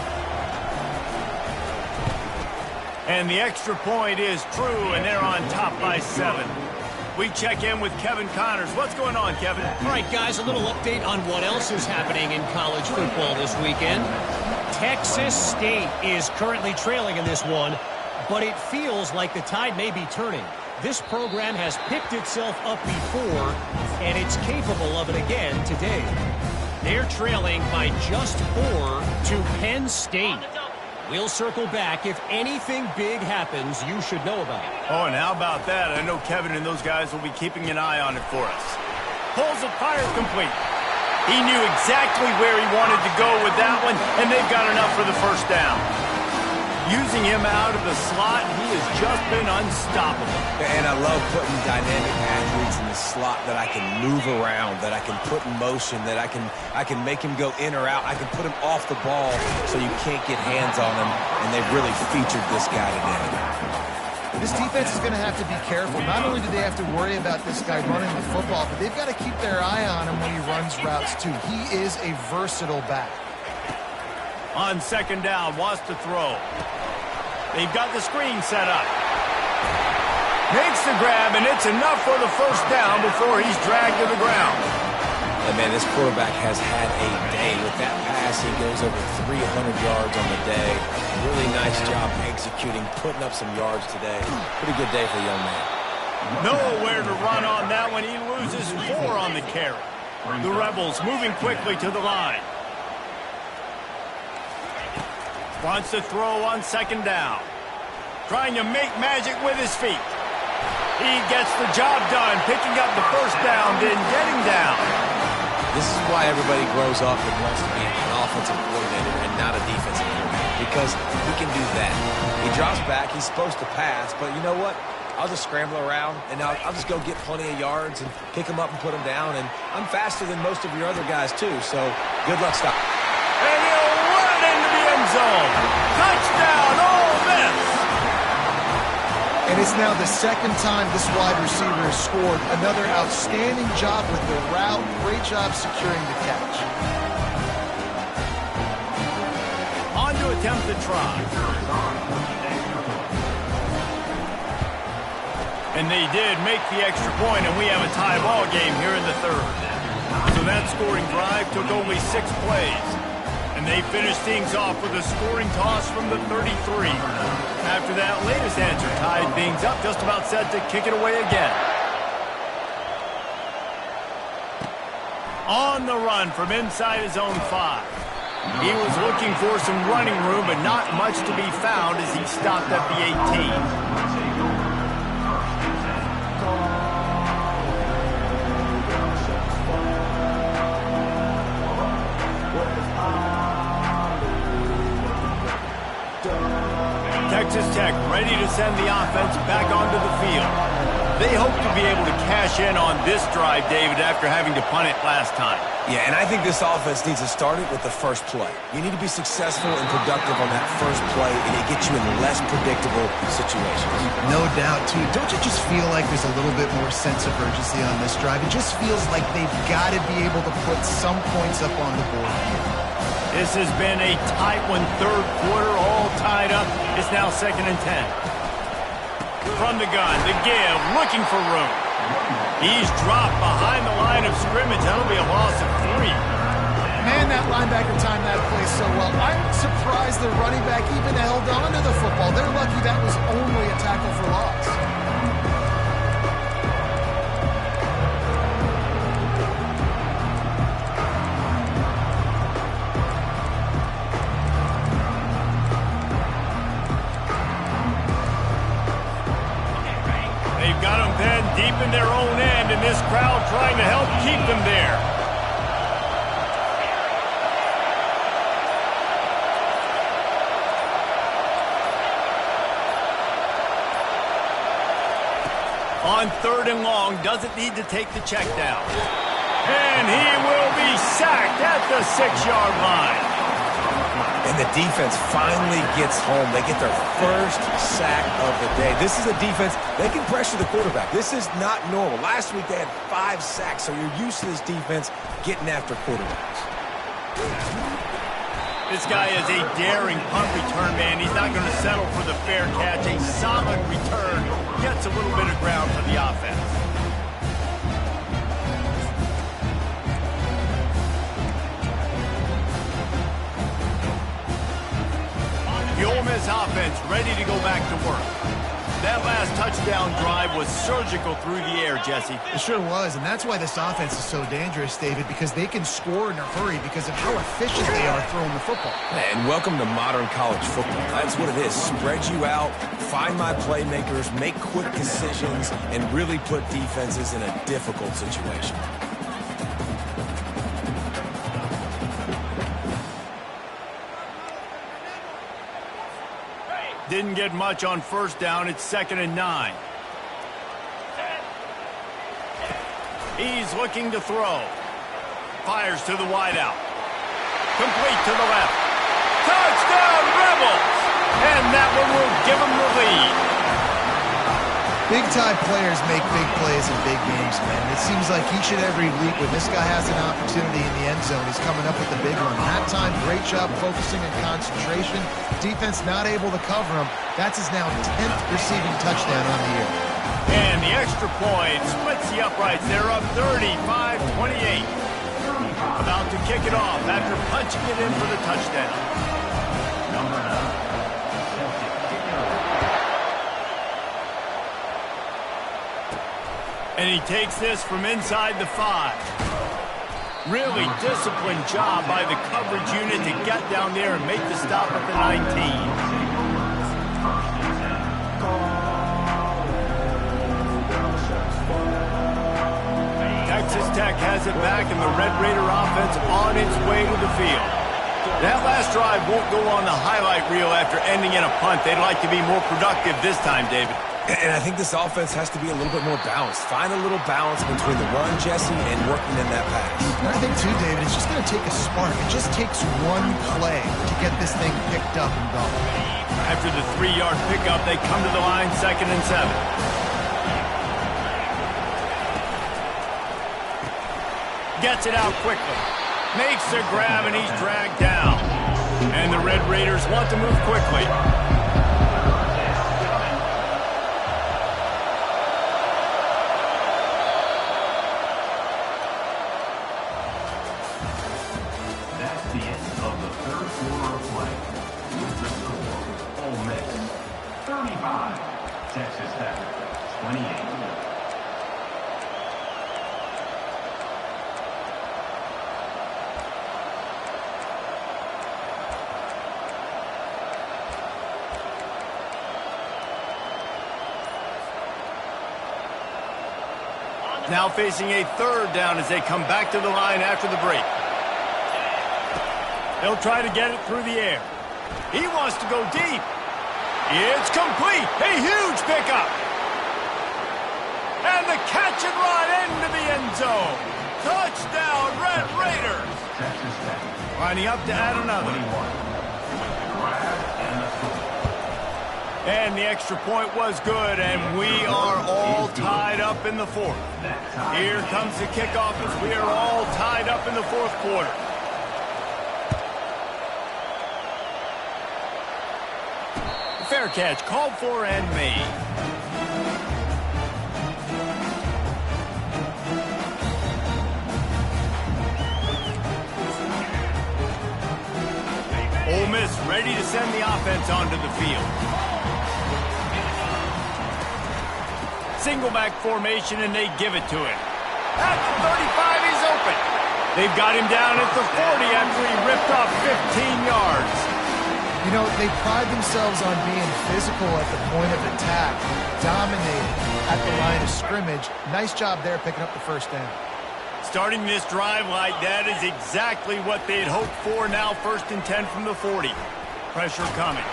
Speaker 1: And the extra point is true, and they're on top by 7. We check in with Kevin Connors. What's going on, Kevin?
Speaker 5: All right, guys, a little update on what else is happening in college football this weekend. Texas State is currently trailing in this one, but it feels like the tide may be turning. This program has picked itself up before, and it's capable of it again today. They're trailing by just 4 to Penn State. We'll circle back. If anything big happens, you should know about it.
Speaker 1: Oh, and how about that? I know Kevin and those guys will be keeping an eye on it for us. Pulls it, fires complete. He knew exactly where he wanted to go with that one, and they've got enough for the first down. Using him out of the slot, he has just been unstoppable.
Speaker 2: And I love putting dynamic athletes in the slot that I can move around, that I can put in motion, that I can make him go in or out. I can put him off the ball so you can't get hands on him, and they've really featured this guy today.
Speaker 3: This defense is going to have to be careful. Not only do they have to worry about this guy running the football, but they've got to keep their eye on him when he runs routes too. He is a versatile back.
Speaker 1: On second down, wants to throw. They've got the screen set up. Makes the grab, and it's enough for the first down before he's dragged to the ground.
Speaker 2: And, man, this quarterback has had a day. With that pass, he goes over 300 yards on the day. Really nice job executing, putting up some yards today. Pretty good day for the young man.
Speaker 1: Nowhere to run on that one. He loses 4 on the carry. The Rebels moving quickly to the line. Wants to throw on second down. Trying to make magic with his feet. He gets the job done, picking up the first down, then getting down.
Speaker 2: This is why everybody grows up and wants to be an offensive coordinator and not a defensive coordinator, because he can do that. He drops back, he's supposed to pass, but you know what? I'll just scramble around, and I'll just go get plenty of yards and pick them up and put them down, and I'm faster than most of your other guys, too, so good luck stopping.
Speaker 1: And he'll run into the end zone. Touchdown, Ole Miss.
Speaker 3: And it's now the second time this wide receiver has scored. Another outstanding job with the route. Great job securing the catch.
Speaker 1: On to attempt the try. And they did make the extra point, and we have a tie ball game here in the third. So that scoring drive took only 6 plays. And they finished things off with a scoring toss from the 33. After that, that latest answer tied things up, just about set to kick it away again. On the run from inside his own 5. He was looking for some running room, but not much to be found as he stopped at the 18. Texas Tech ready to send the offense back onto the field. They hope to be able to cash in on this drive, David, after having to punt it last time.
Speaker 2: Yeah, and I think this offense needs to start it with the first play. You need to be successful and productive on that first play, and it gets you in less predictable situations.
Speaker 3: No doubt, too. Don't you just feel like there's a little bit more sense of urgency on this drive? It just feels like they've got to be able to put some points up on the board here.
Speaker 1: This has been a tight one, third quarter, all tied up. It's now 2nd and 10. From the gun, the give, looking for room. He's dropped behind the line of scrimmage. That'll be a loss of 3.
Speaker 3: Man, that linebacker timed that play so well. I'm surprised the running back even held on to the football. They're lucky that was only a tackle for loss.
Speaker 1: Deep in their own end, and this crowd trying to help keep them there. On 3rd and long, doesn't need to take the check down. And he will be sacked at the 6-yard line.
Speaker 2: And the defense finally gets home. They get their first sack of the day. This is a defense, they can pressure the quarterback. This is not normal. Last week they had 5 sacks, so you're used to this defense getting after quarterbacks.
Speaker 1: This guy is a daring punt return man. He's not going to settle for the fair catch. A solid return gets a little bit of ground for the offense. The Ole Miss offense ready to go back to work. That last touchdown drive was surgical through the air, Jesse.
Speaker 3: It sure was, and that's why this offense is so dangerous, David, because they can score in a hurry because of how efficient they are throwing the football.
Speaker 2: And welcome to modern college football. That's what it is. Spread you out, find my playmakers, make quick decisions, and really put defenses in a difficult situation.
Speaker 1: Didn't get much on 1st down. It's 2nd and 9. He's looking to throw. Fires to the wideout. Complete to the left. Touchdown, Rebels! And that one will give them the lead.
Speaker 3: Big-time players make big plays in big games, man. It seems like each and every week when this guy has an opportunity in the end zone, he's coming up with the big one. That time, great job focusing and concentration. Defense not able to cover him. That's his now 10th receiving touchdown on the year.
Speaker 1: And the extra point splits the uprights. They're up 35-28. About to kick it off after punching it in for the touchdown.
Speaker 4: Number 9.
Speaker 1: And he takes this from inside the 5. Really disciplined job by the coverage unit to get down there and make the stop at the 19. Texas Tech has it back, and the Red Raider offense on its way to the field. That last drive won't go on the highlight reel after ending in a punt. They'd like to be more productive this time, David.
Speaker 2: And I think this offense has to be a little bit more balanced. Find a little balance between the run, Jesse, and working in that pass.
Speaker 3: And I think, too, David, it's just going to take a spark. It just takes one play to get this thing picked up and going.
Speaker 1: After the 3-yard pickup, they come to the line 2nd and 7. Gets it out quickly. Makes the grab, and he's dragged down. And the Red Raiders want to move quickly.
Speaker 4: That's the end of the third quarter of play. With the score, Ole Miss 35. Texas Tech, 28.
Speaker 1: Now facing a third down as they come back to the line after the break. They'll try to get it through the air. He wants to go deep. It's complete. A huge pickup. And the catch and run into the end zone. Touchdown, Red Raiders.
Speaker 4: Texas Tech.
Speaker 1: Lining up to add another.
Speaker 4: 21. With the grab and the score.
Speaker 1: And the extra point was good, and we are all tied up in the fourth. Here comes the kickoff as we are all tied up in the fourth quarter. Fair catch called for and made. Ole Miss ready to send the offense onto the field. Single back formation, and they give it to him. At the 35, he's open. They've got him down at the 40 after he ripped off 15 yards.
Speaker 3: You know, they pride themselves on being physical at the point of attack, dominated at the line of scrimmage. Nice job there picking up the first down.
Speaker 1: Starting this drive like that is exactly what they had hoped for. Now 1st and 10 from the 40. Pressure coming.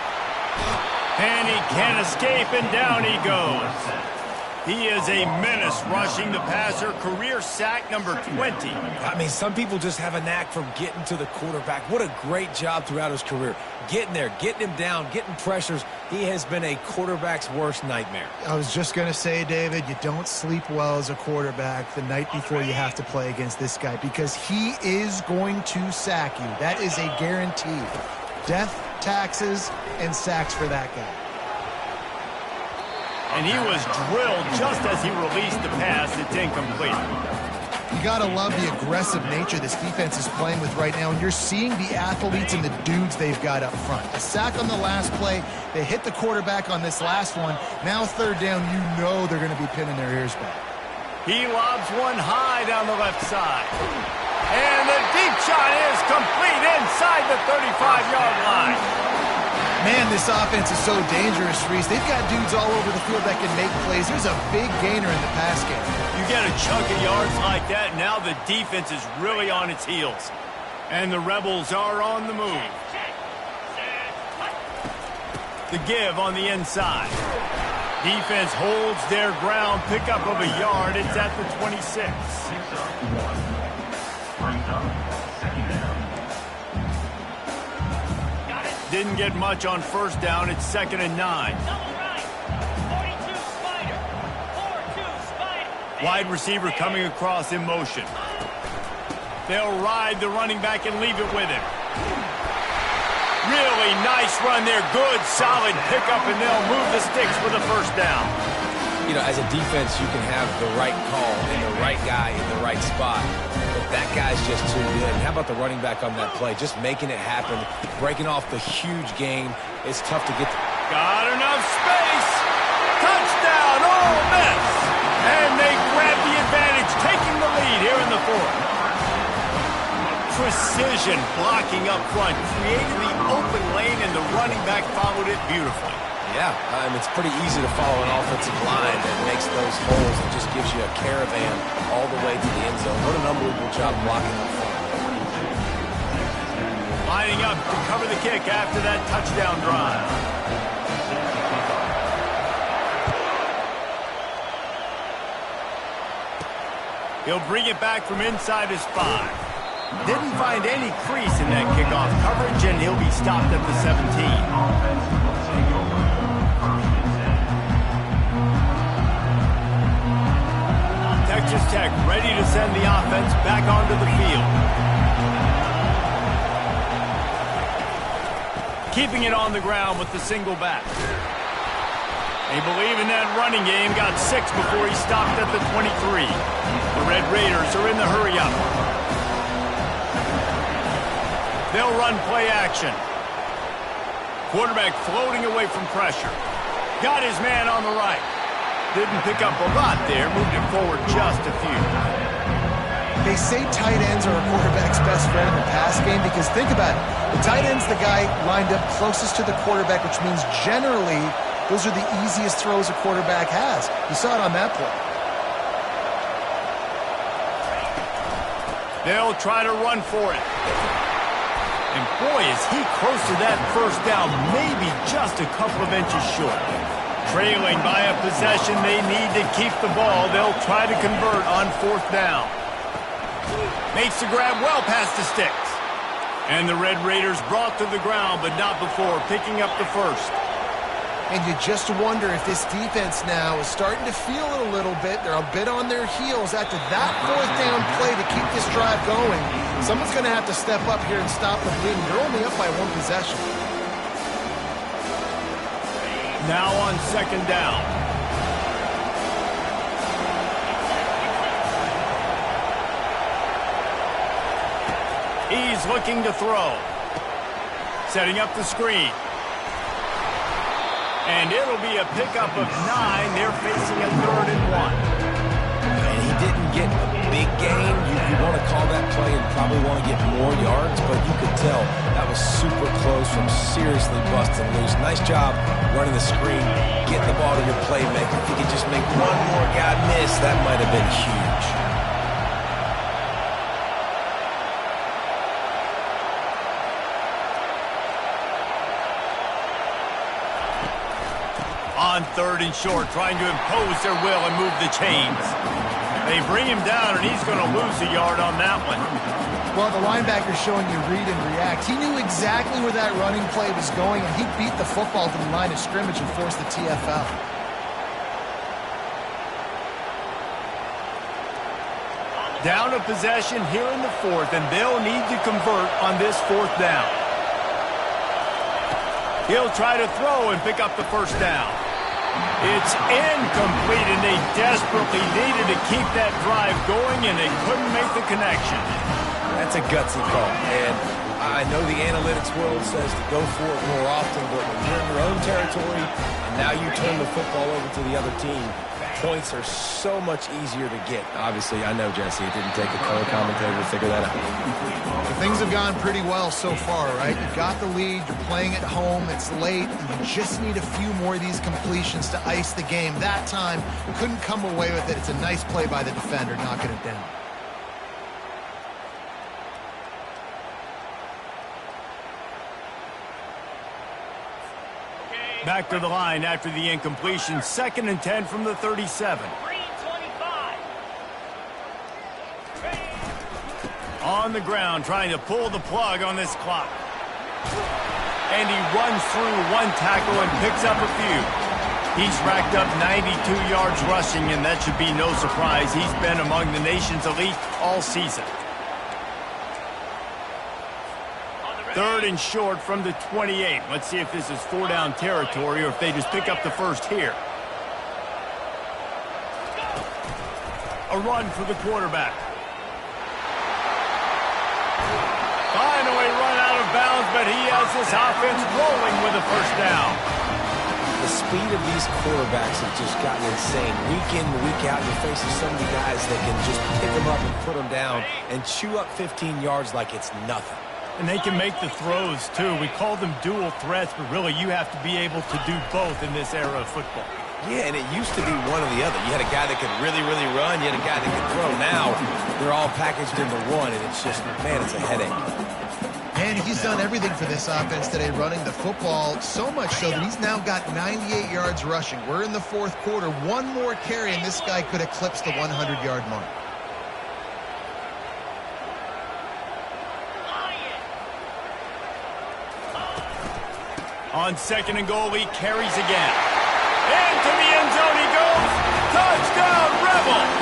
Speaker 1: And he can't escape, and down he goes. He is a menace rushing the passer. Career sack number 20.
Speaker 2: I mean, some people just have a knack for getting to the quarterback. What a great job throughout his career. Getting there, getting him down, getting pressures. He has been a quarterback's worst nightmare.
Speaker 3: I was just going to say, David, you don't sleep well as a quarterback the night before you have to play against this guy because he is going to sack you. That is a guarantee. Death, taxes, and sacks for that guy.
Speaker 1: And he was drilled just as he released the pass. It's incomplete.
Speaker 3: You got to love the aggressive nature this defense is playing with right now, and you're seeing the athletes and the dudes they've got up front. A sack on the last play. They hit the quarterback on this last one. Now 3rd down, you know they're going to be pinning their ears back.
Speaker 1: He lobs one high down the left side. And the deep shot is complete inside the 35-yard line.
Speaker 3: Man, this offense is so dangerous, Reese. They've got dudes all over the field that can make plays. There's a big gainer in the pass game.
Speaker 1: You get a chunk of yards like that, now the defense is really on its heels. And the Rebels are on the move. The give on the inside. Defense holds their ground. Pickup of a yard. It's at the 26.
Speaker 4: Brings up 2nd down.
Speaker 1: Didn't get much on 1st down. It's 2nd and 9. Wide receiver coming across in motion. They'll ride the running back and leave it with him. Really nice run there. Good, solid pickup, and they'll move the sticks for the 1st down.
Speaker 2: You know, as a defense, you can have the right call and the right guy in the right spot. But that guy's just too good. And how about the running back on that play? Just making it happen, breaking off the huge gain. It's tough to get.
Speaker 1: Got enough space. Touchdown, Ole Miss. And they grab the advantage, taking the lead here in the 4th. Precision blocking up front, created the open lane, and the running back followed it beautifully.
Speaker 2: Yeah, it's pretty easy to follow an offensive line that makes those holes and just gives you a caravan all the way to the end zone. What an unbelievable job blocking up front.
Speaker 1: Lining up to cover the kick after that touchdown drive. He'll bring it back from inside his 5. Didn't find any crease in that kickoff coverage, and he'll be stopped at the 17. Texas Tech ready to send the offense back onto the field. Keeping it on the ground with the single back. They believe in that running game. Got 6 before he stopped at the 23. The Red Raiders are in the hurry-up. They'll run play action. Quarterback floating away from pressure. Got his man on the right. Didn't pick up a lot there. Moved it forward just a few.
Speaker 3: They say tight ends are a quarterback's best friend in the pass game because think about it. The tight end's the guy lined up closest to the quarterback, which means generally those are the easiest throws a quarterback has. You saw it on that play.
Speaker 1: They'll try to run for it. And boy, is he close to that first down, maybe just a couple of inches short. Trailing by a possession, they need to keep the ball. They'll try to convert on 4th down. Makes the grab well past the sticks. And the Red Raiders brought to the ground, but not before picking up the first.
Speaker 3: And you just wonder if this defense now is starting to feel it a little bit. They're a bit on their heels after that 4th down play to keep this drive going. Someone's going to have to step up here and stop the bleeding. They're only up by 1 possession.
Speaker 1: Now on 2nd down. He's looking to throw. Setting up the screen. And it'll be a pickup of 9. They're facing a 3rd and 1.
Speaker 2: And he didn't get a big gain. You want to call that play and probably want to get more yards, but you could tell that was super close from seriously busting loose. Nice job running the screen, getting the ball to your playmaker. If he could just make one more guy miss, that might have been huge.
Speaker 1: On 3rd and short, trying to impose their will and move the chains. They bring him down, and he's going to lose a yard on that one.
Speaker 3: Well, the linebacker's showing you read and react. He knew exactly where that running play was going, and he beat the football to the line of scrimmage and forced the TFL.
Speaker 1: Down a possession here in the 4th, and they'll need to convert on this 4th down. He'll try to throw and pick up the first down. It's incomplete, and they desperately needed to keep that drive going, and they couldn't make the connection.
Speaker 2: That's a gutsy call, and I know the analytics world says to go for it more often, but when you're in your own territory, and now you turn the football over to the other team, points are so much easier to get. Obviously, I know, Jesse, it didn't take a color commentator to figure that out.
Speaker 3: Well, things have gone pretty well so far, right? You've got the lead, you're playing at home, it's late, and you just need a few more of these completions to ice the game. That time, couldn't come away with it. It's a nice play by the defender, knocking it down.
Speaker 1: Back to the line after the incompletion. 2nd and 10 from the 37. On the ground, trying to pull the plug on this clock. And he runs through 1 tackle and picks up a few. He's racked up 92 yards rushing, and that should be no surprise. He's been among the nation's elite all season. 3rd and short from the 28. Let's see if this is 4-down territory or if they just pick up the first here. A run for the quarterback. Finally run out of bounds, but he has this offense rolling with a first down.
Speaker 2: The speed of these quarterbacks has just gotten insane. Week in, week out, you're facing so many guys that can just pick them up and put them down and chew up 15 yards like it's nothing.
Speaker 1: And they can make the throws, too. We call them dual threats, but really you have to be able to do both in this era of football.
Speaker 2: Yeah, and it used to be one or the other. You had a guy that could really, really run. You had a guy that could throw. Now they're all packaged into one, and it's just, man, it's a headache.
Speaker 3: And he's done everything for this offense today, running the football, so much so that he's now got 98 yards rushing. We're in the 4th quarter. One more carry, and this guy could eclipse the 100-yard mark.
Speaker 1: On 2nd and goal, he carries again. Into the end zone he goes. Touchdown, Rebels!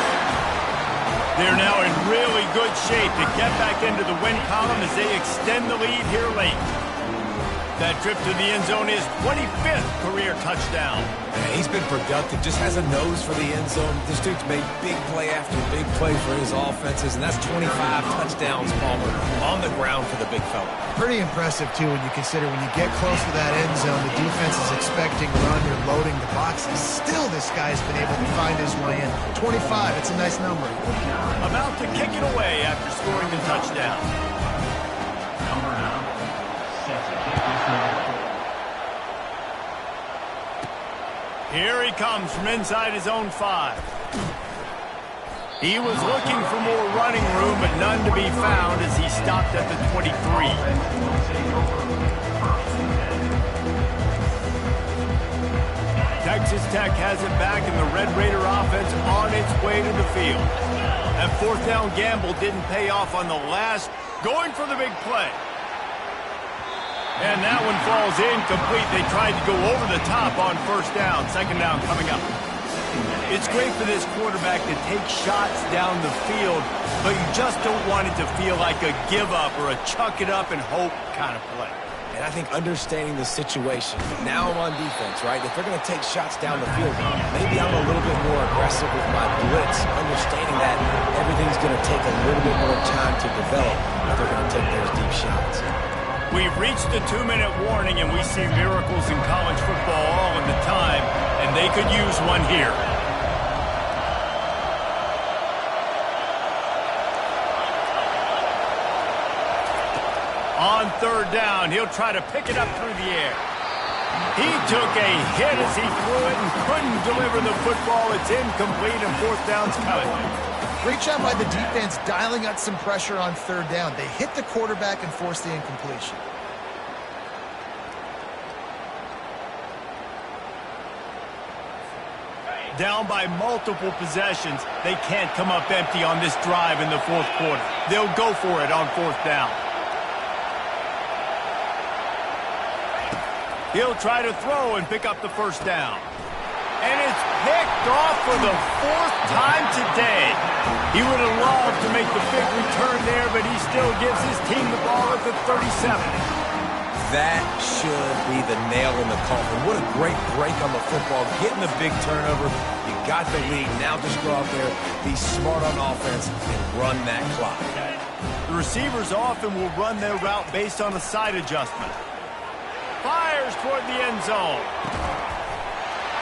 Speaker 1: They're now in really good shape to get back into the win column as they extend the lead here late. That trip to the end zone is 25th career touchdown.
Speaker 2: Man, he's been productive, just has a nose for the end zone. This dude's made big play after big play for his offenses, and that's 25 touchdowns, Palmer, on the ground for the big fella.
Speaker 3: Pretty impressive, too, when you consider when you get close to that end zone, the defense is expecting run, you're loading the boxes. Still, this guy's been able to find his way in. 25, it's a nice number.
Speaker 1: About to kick it away after scoring the touchdown.
Speaker 4: Number 9, set to kick this one.
Speaker 1: Here he comes from inside his own 5. He was looking for more running room, but none to be found as he stopped at the 23. Texas Tech has it back, and the Red Raider offense on its way to the field. That fourth down gamble didn't pay off on the last, going for the big play. And that one falls incomplete. They tried to go over the top on first down. Second down coming up. It's great for this quarterback to take shots down the field, but you just don't want it to feel like a give-up or a chuck-it-up and hope kind of play.
Speaker 2: And I think understanding the situation, now I'm on defense, right? If they're going to take shots down the field, maybe I'm a little bit more aggressive with my blitz, understanding that everything's going to take a little bit more time to develop if they're going to take those deep shots.
Speaker 1: We've reached the 2-minute warning, and we see miracles in college football all of the time, and they could use one here. On third down, he'll try to pick it up through the air. He took a hit as he threw it and couldn't deliver the football. It's incomplete, and fourth down's coming.
Speaker 3: Great job by the defense dialing up some pressure on third down. They hit the quarterback and forced the incompletion.
Speaker 1: Down by multiple possessions, they can't come up empty on this drive in the fourth quarter. They'll go for it on fourth down. He'll try to throw and pick up the first down. And it's picked off for the fourth time today. He would have loved to make the big return there, but he still gives his team the ball at the 37.
Speaker 2: That should be the nail in the coffin. What a great break on the football. Getting the big turnover. You got the lead. Now just go out there, be smart on offense, and run that clock.
Speaker 1: The receivers often will run their route based on a side adjustment. Fires toward the end zone.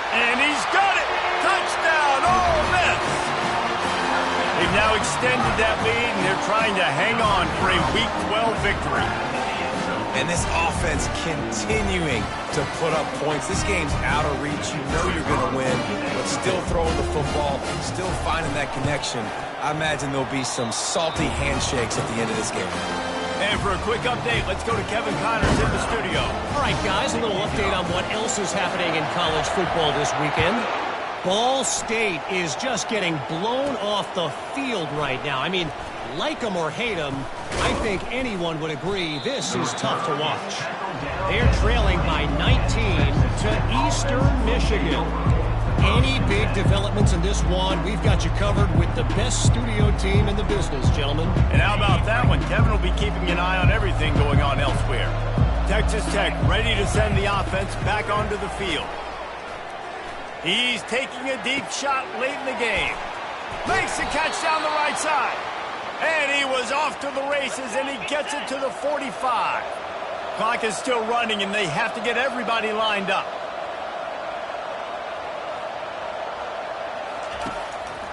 Speaker 1: And he's got it! Touchdown, Ole Miss! They've now extended that lead, and they're trying to hang on for a Week 12 victory.
Speaker 2: And this offense continuing to put up points. This game's out of reach. You know you're going to win, but still throwing the football, still finding that connection. I imagine there'll be some salty handshakes at the end of this game.
Speaker 1: And for a quick update, let's go to Kevin Connors in the studio.
Speaker 5: All right, guys, a little update on what else is happening in college football this weekend. Ball State is just getting blown off the field right now. I mean, like them or hate them, I think anyone would agree this is tough to watch. They're trailing by 19 to Eastern Michigan. Any big developments in this one, we've got you covered with the best studio team in the business, gentlemen.
Speaker 1: And how about that one? Kevin will be keeping an eye on everything going on elsewhere. Texas Tech ready to send the offense back onto the field. He's taking a deep shot late in the game. Makes the catch down the right side. And he was off to the races, and he gets it to the 45. Clock is still running, and they have to get everybody lined up.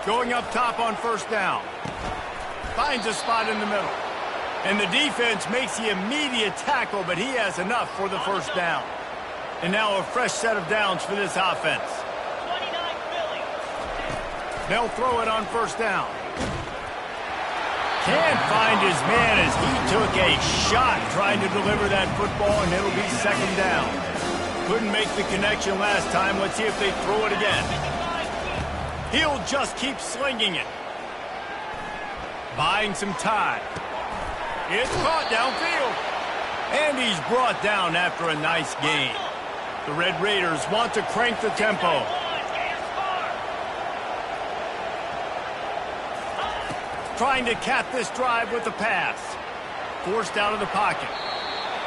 Speaker 1: Going up top on first down. Finds a spot in the middle. And the defense makes the immediate tackle, but he has enough for the first down. And now a fresh set of downs for this offense. They'll throw it on first down. Can't find his man as he took a shot trying to deliver that football, and it'll be second down. Couldn't make the connection last time. Let's see if they throw it again. He'll just keep slinging it. Buying some time. It's caught downfield. And he's brought down after a nice gain. The Red Raiders want to crank the tempo. Trying to cap this drive with the pass. Forced out of the pocket.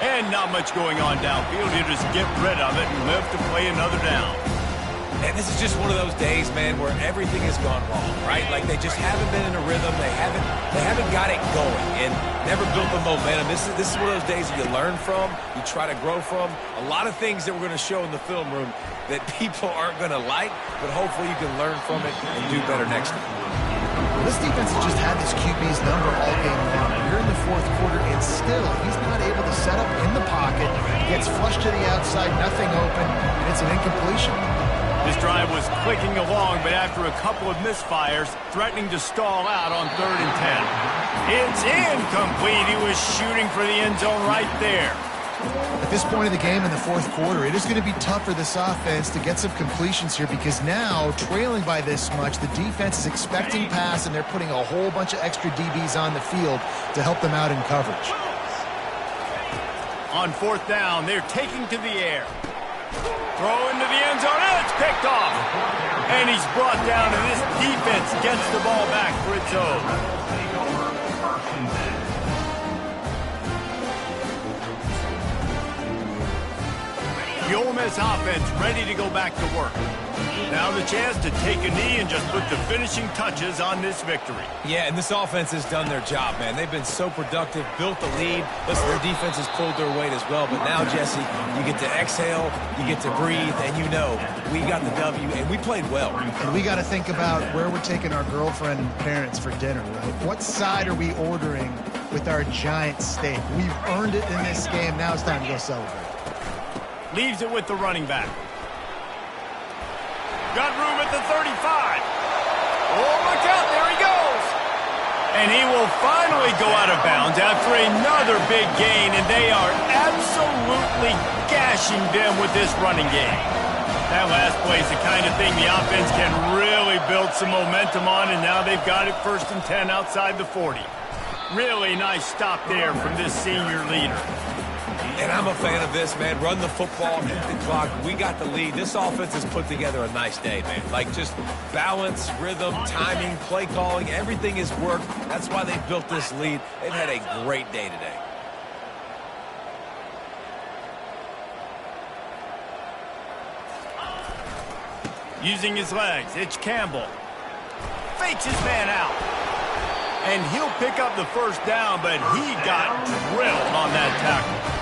Speaker 1: And not much going on downfield. He'll just get rid of it and live to play another down.
Speaker 2: And this is just one of those days, man, where everything has gone wrong, right? Like they just haven't been in a rhythm. They haven't got it going and never built the momentum. This is one of those days that you learn from, you try to grow from. A lot of things that we're going to show in the film room that people aren't going to like, but hopefully you can learn from it and do better next time.
Speaker 3: This defense has just had this QB's number all game long. We're in the fourth quarter, and still he's not able to set up in the pocket. Gets flushed to the outside, nothing open, and it's an incompletion.
Speaker 1: This drive was clicking along, but after a couple of misfires, threatening to stall out on 3rd and 10. It's incomplete. He was shooting for the end zone right there.
Speaker 3: At this point of the game in the fourth quarter, it is going to be tough for this offense to get some completions here because now, trailing by this much, the defense is expecting pass, and they're putting a whole bunch of extra DBs on the field to help them out in coverage.
Speaker 1: On 4th down, they're taking to the air. Throw into the end zone, and it's picked off. And he's brought down, and this defense gets the ball back for its own. The Ole Miss offense ready to go back to work. Now the chance to take a knee and just put the finishing touches on this victory.
Speaker 2: Yeah, and this offense has done their job, man. They've been so productive, built the lead. Listen, their defense has pulled their weight as well. But now, Jesse, you get to exhale, you get to breathe, and you know we got the W, and we played well.
Speaker 3: And we got to think about where we're taking our girlfriend and parents for dinner, right? What side are we ordering with our giant steak? We've earned it in this game. Now it's time to go celebrate.
Speaker 1: Leaves it with the running back. Got room at the 35. Oh, look out. There he goes. And he will finally go out of bounds after another big gain, and they are absolutely gashing them with this running game. That last play is the kind of thing the offense can really build some momentum on, and now they've got it 1st and 10 outside the 40. Really nice stop there from this senior leader.
Speaker 2: And I'm a fan of this, man. Run the football, hit the clock. We got the lead. This offense has put together a nice day, man. Like just balance, rhythm, timing, play calling, everything has worked. That's why they built this lead. They've had a great day today.
Speaker 1: Using his legs, it's Campbell. Fakes his man out. And he'll pick up the 1st down, but he got drilled on that tackle.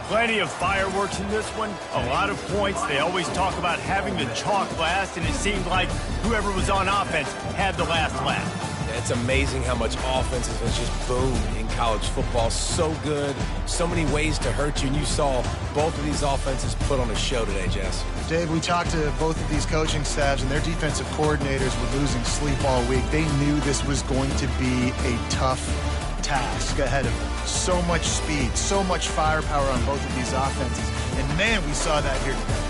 Speaker 1: Plenty of fireworks in this one, a lot of points. They always talk about having the chalk last, and it seemed like whoever was on offense had the last laugh.
Speaker 2: It's amazing how much offense has just boomed in college football. So good, so many ways to hurt you, and you saw both of these offenses put on a show today, Jess.
Speaker 3: Dave, we talked to both of these coaching staffs, and their defensive coordinators were losing sleep all week. They knew this was going to be a tough task ahead of them. So much speed, so much firepower on both of these offenses. And man, we saw that here today.